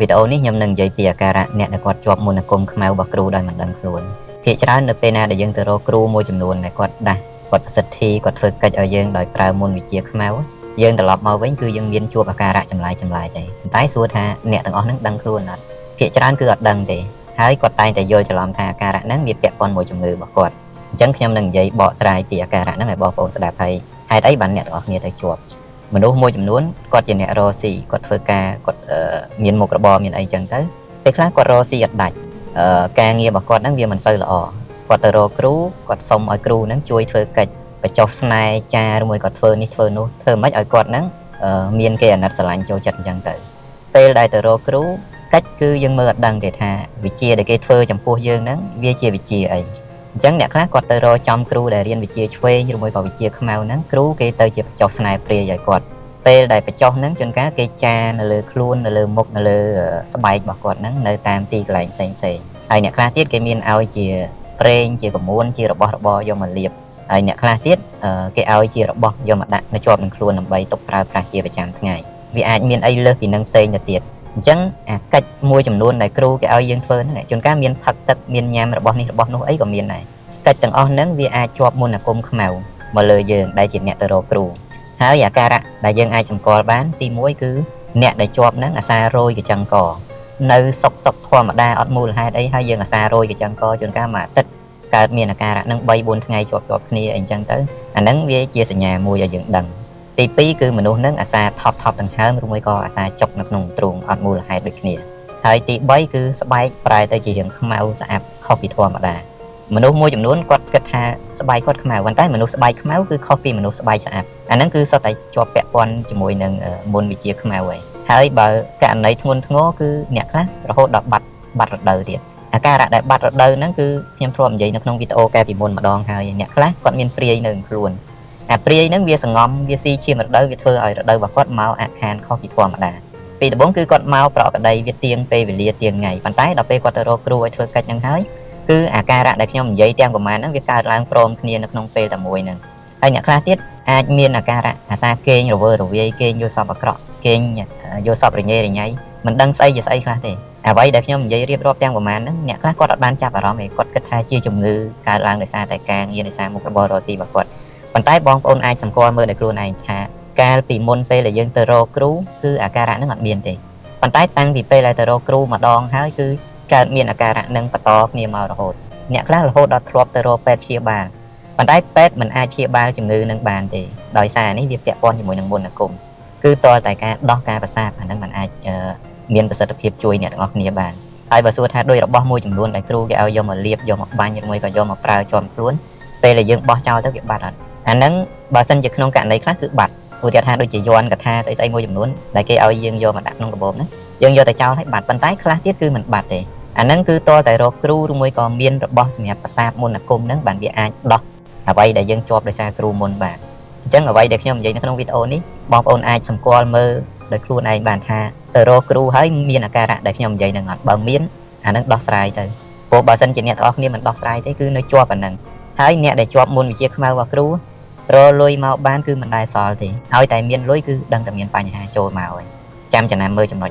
វីដេអូនេះខ្ញុំនឹងនិយាយពីអាការៈអ្នកដែលគាត់ជាប់មន្តអាគមខ្មៅរបស់គ្រូដោយមិនដឹងខ្លួនភាគច្រើននៅពេលណាដែលយើងទៅរកគ្រូមួយចំនួនដែលគាត់ដាស់គាត់ប្រសិទ្ធិគាត់ធ្វើកិច្ចឲ្យយើងដោយប្រើមន្តវិជ្ជាខ្មៅយើងត្រឡប់មកវិញគឺយើងមានជួបអាការៈចម្លែកទេប៉ុន្តែសួរថាអ្នកទាំងអស់ហ្នឹងដឹងខ្លួនអត់ភាគច្រើនគឺអត់ដឹងទេហើយគាត់តែងតែយល់ច្រឡំថាអាការៈហ្នឹងវាពាក់ព័ន្ធមួយជំងឺរបស់គាត់អញ្ចឹងខ្ញុំនឹងនិយាយបកស្រាយពីអាការៈហ្នឹងឲ្យបងប្អូនស្ដាប់ហើយហេតុអីបានអ្នកទាំងអស់គ្នាទៅជាប់មនុស្សមួយចំនួនគាត់ជាអ្នករកស៊ីគាត់ធ្វើការគាត់មានមុខរបរមានអីចឹងទៅពេលខ្លះគាត់រកស៊ីអត់ដាច់ការងាររបស់គាត់ហ្នឹងវាមិនសូវល្អគាត់ទៅរកគ្រូគាត់សុំឲ្យគ្រូហ្នឹងជួយធ្វើកិច្ចបញ្ចុះស្នែចារមួយគាត់ធ្វើនេះធ្វើនោះធ្វើមិនឲ្យគាត់ហ្នឹងមានគេអាណិតស្រឡាញ់ចូលចិត្តអញ្ចឹងទៅពេលដែលទៅរកគ្រូកិច្ចគឺយើងមើលអត់ដឹងទេថាវិជ្ជាដែលគេធ្វើចំពោះយើងហ្នឹងវាជាវិជ្ជាអីអញ្ចឹងអ្នកខ្លះគាត់ទៅរកចំគ្រូដែលរៀនវិជ្ជាឆ្វេងឬមួយក៏វិជ្ជាខ្មៅហ្នឹងគ្រូគេទៅជាបញ្ចុះស្នែព្រាយឲ្យគាត់ពេលដែលបញ្ចុះហ្នឹងជួនកាលគេចានៅលើខ្លួននៅលើមុខនៅលើស្បែករបស់គាត់ហ្នឹងនៅតាមទីកន្លែងផ្សេងហើយអ្នកខ្លះទៀតគេមានឲ្យជាប្រេងជាកមួនជារបស់របរយកមកលាបហើយអ្នកខ្លះទៀតគេឲ្យជារបស់យកមកដាក់នៅជាប់នឹងខ្លួនដើម្បីទុកប្រើប្រាស់ជាប្រចាំថ្ងៃវាអាចមានអីលើសពីនឹងផ្សេងទៅទៀតអញ្ចឹងអាកិច្ចមួយចំនួនដែលគ្រូគេឲ្យយើងធ្វើហ្នឹងជួនកាលមានផឹកទឹកមានញ៉ាំរបស់នេះរបស់នោះអីក៏មានដែរកិច្ចទាំងអស់ហ្នឹងវាអាចជាប់មន្តអាគមខ្មៅមកលើយើងដែលជាអ្នកទៅរកគ្រូហើយអាការៈដែលយើងអាចសម្គាល់បានទី1គឺអ្នកដែលជាប់ហ្នឹងអាសាររោយកញ្ចឹងកនៅសុកធម្មតាអត់មូលហេតុអីហើយយើងអាសាររោយកញ្ចឹងកជួនកាលមួយអាទិត្យកើតមានអាការៈហ្នឹង3 4ថ្ងៃជាប់គ្នាអីចឹងទៅអាហ្នឹងវាជាសញ្ញាមួយឲ្យយើងដឹងទី2គឺមនុស្សហ្នឹងអាសាថប់ដង្ហើមឬមួយក៏អាសាចុកនៅក្នុងទ្រូងអត់មូលហេតុដូចគ្នាហើយទី3គឺស្បែកប្រែទៅជារាងខ្មៅស្អាប់ខុសពីធម្មតាមនុស្សមួយចំនួនគាត់គិតថាស្បែកគាត់ខ្មៅប៉ុន្តែមនុស្សស្បែកខ្មៅគឺខុសពីមនុស្សស្បែកស្អាតអាហ្នឹងគឺសុទ្ធតែជាប់ពាក់ព័ន្ធជាមួយនឹងមន្តវិជ្ជាខ្មៅហើយបើករណីធ្ងន់ធ្ងរគឺអ្នកខ្លះរហូតដល់បាត់រដូវទៀតអាការៈដែលបាត់រដូវហ្នឹងគឺខ្ញុំធ្លាប់និយាយនៅក្នុងវីដេអូកែពីមុនម្ដងហើយអ្នកខ្លះគាត់មានព្រាយនៅខ្លួនអាព្រាយហ្នឹងវាសង្ងំវាស៊ីឈាមរដូវវាធ្វើឲ្យរដូវរបស់គាត់មកអាខានខុសពីធម្មតាពីដំបូងគឺគាត់មកប្រកក្តីវាទៀងពេលវេលាទៀងថ្ងៃប៉ុន្តែដល់ពេលគាត់ទៅរកគ្រូឲ្យធ្វើកិច្ចហ្នឹងហើយគឺអាការៈដែលខ្ញុំនិយាយទាំងប្រមាណហ្នឹងវាកើតឡើងព្រមគ្នានៅក្នុងពេលតែមួយហ្នឹងហើយអ្នកខ្លះទៀតអាចមានអាការៈអាសាគេងរវើរវាយគេងយល់សពអាក្រក់គេងយល់សពរញ៉េរញ៉ៃមិនដឹងស្អីជាស្អីខ្លះទេអ្វីដែលខ្ញុំនិយាយរៀបរាប់ទាំងប្រមាណហ្នឹងអ្នកខ្លះគាត់អត់បានចាប់អារម្មណ៍ទេគាត់គិតថាជាជំងឺកើតឡើងដោយសារតែការងារដោយសារមុខរបររកស៊ីរបស់គាត់ប៉ុន្តែបងប្អូនអាចសម្គាល់មើលដោយខ្លួនឯងថាកាលពីមុនពេលដែលយើងទៅរកគ្រូគឺអាការៈហ្នឹងអត់មានទេប៉ុន្តែតាំងពីពេលដែលទៅរកគ្រូម្ដងហើយគឺកើតមានអាការៈហ្នឹងបន្តគ្នាមករហូតអ្នកខ្លះរហូតដល់ធ្លាប់ទៅរកពេទ្យព្យាបាលប៉ុន្តែពេទ្យមិនអាចព្យាបាលជំងឺនឹងបានទេដោយសារនេះវាពាក់ព័ន្ធជាមួយនឹងមន្តអាគមគឺតើតែការដោះការប្រសាទអាហ្នឹងมันអាចមានប្រសិទ្ធភាពជួយអ្នកទាំងអស់គ្នាបានហើយបើសួរថាដោយរបស់មួយចំនួនដែលគ្រូគេឲ្យយកមកលាបយកមកបាញ់ឬមួយក៏យកមកប្រើជាប់ខ្លួនពេលដែលយើងបោះចោលទៅវាបាត់អត់អាហ្នឹងបើសិនជាក្នុងករណីខ្លះគឺបាត់ឧទាហរណ៍ថាដូចជាយ័ន្តកថាស្អីមួយចំនួនដែលគេឲ្យយើងយកមកដាក់ក្នុងកាបូបហ្នឹងយើងយកទៅចោលឲ្យបាត់ប៉ុន្តែខ្លះទៀតគឺមិនបាត់ទេអាហ្នឹងគឺតើតែរកគ្រូឬមួយក៏មានរបស់សម្រាប់ប្រសាទមន្តអាគមហ្នឹងបានវាអាចដោះអ្វីដែលយើងជាប់ដោយសារគ្រូមុនបានអញ្ចឹងអ្វីដែលខ្ញុំនិយាយនៅក្នុងវីដេអូនេះបងប្អូនអាចសម្គាល់មើលដោយខ្លួនឯងបានថាទៅរកគ្រូហើយមានអាការៈដែលខ្ញុំនិយាយនឹងអត់បើមានអានឹងដោះស្រាយទៅព្រោះបើសិនជាអ្នកទាំងអស់គ្នាមិនដោះស្រាយទេគឺនៅជាប់អានឹងហើយអ្នកដែលជាប់មន្តវិជ្ជាខ្មៅរបស់គ្រូរលុយមកបានគឺមិនដែលសល់ទេហើយតែមានលុយគឺដឹងតែមានបញ្ហាចូលមកហើយចាំចំណាំមើលចំណុច